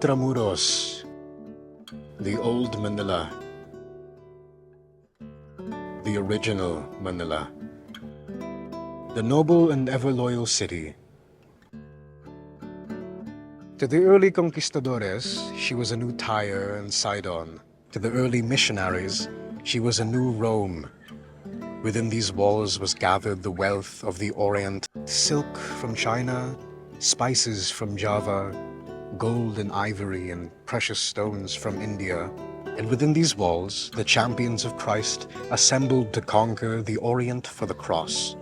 Intramuros, the old Manila, the original Manila, the noble and ever-loyal city. To the early conquistadores, she was a new Tyre and Sidon. To the early missionaries, she was a new Rome. Within these walls was gathered the wealth of the Orient, silk from China, spices from Java, gold and ivory and precious stones from India. And within these walls, the champions of Christ assembled to conquer the Orient for the cross.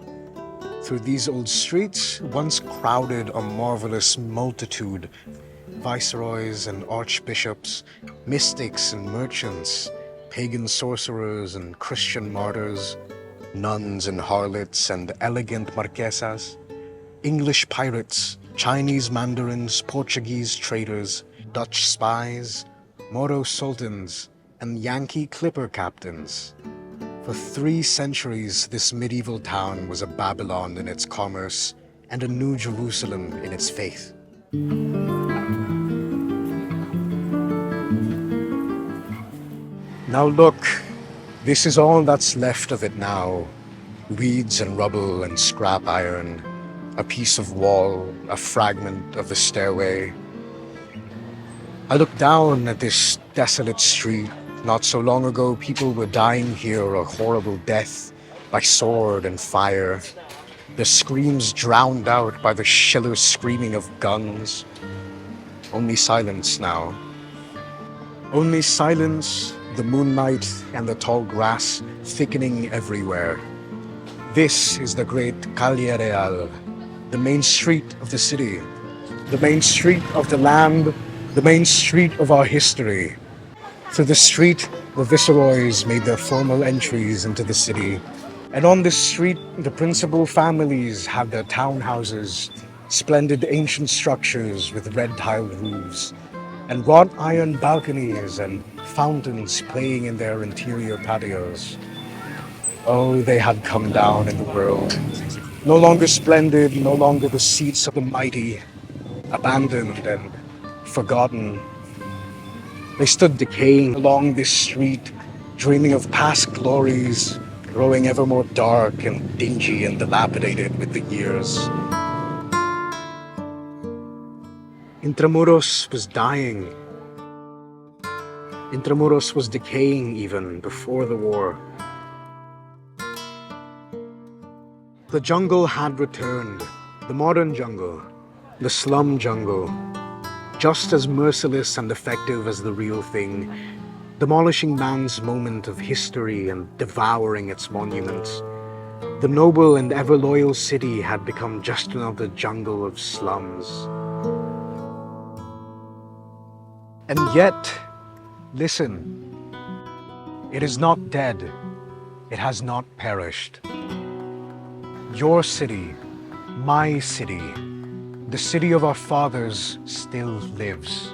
Through these old streets once crowded a marvelous multitude, viceroys and archbishops, mystics and merchants, pagan sorcerers and Christian martyrs, nuns and harlots and elegant marquesas, English pirates, Chinese mandarins, Portuguese traders, Dutch spies, Moro sultans, and Yankee clipper captains. For 3 centuries, this medieval town was a Babylon in its commerce and a New Jerusalem in its faith. Now look, this is all that's left of it now. Weeds and rubble and scrap iron, a piece of wall, a fragment of the stairway. I look down at this desolate street. Not so long ago, people were dying here a horrible death by sword and fire. The screams drowned out by the shiller screaming of guns. Only silence now. Only silence, the moonlight and the tall grass thickening everywhere. This is the great Calle Real, the main street of the city, the main street of the land, the main street of our history. Through the street, the viceroys made their formal entries into the city. And on this street, the principal families had their townhouses, splendid ancient structures with red-tiled roofs, and wrought iron balconies and fountains playing in their interior patios. Oh, they had come down in the world. No longer splendid, no longer the seats of the mighty, abandoned and forgotten. They stood decaying along this street, dreaming of past glories, growing ever more dark and dingy and dilapidated with the years. Intramuros was dying. Intramuros was decaying even before the war. The jungle had returned, the modern jungle, the slum jungle, just as merciless and effective as the real thing, demolishing man's moment of history and devouring its monuments. The noble and ever-loyal city had become just another jungle of slums. And yet, listen, it is not dead, it has not perished. Your city, my city, the city of our fathers still lives.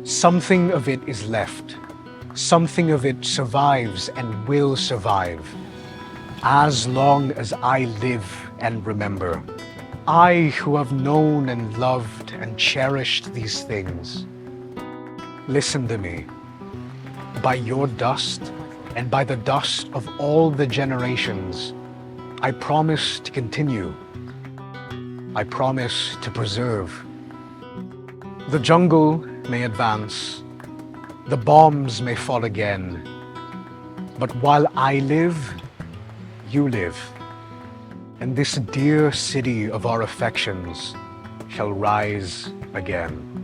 Something of it is left. Something of it survives and will survive. As long as I live and remember. I who have known and loved and cherished these things. Listen to me. By your dust and by the dust of all the generations, I promise to continue. I promise to preserve. The jungle may advance. The bombs may fall again. But while I live, you live. And this dear city of our affections shall rise again.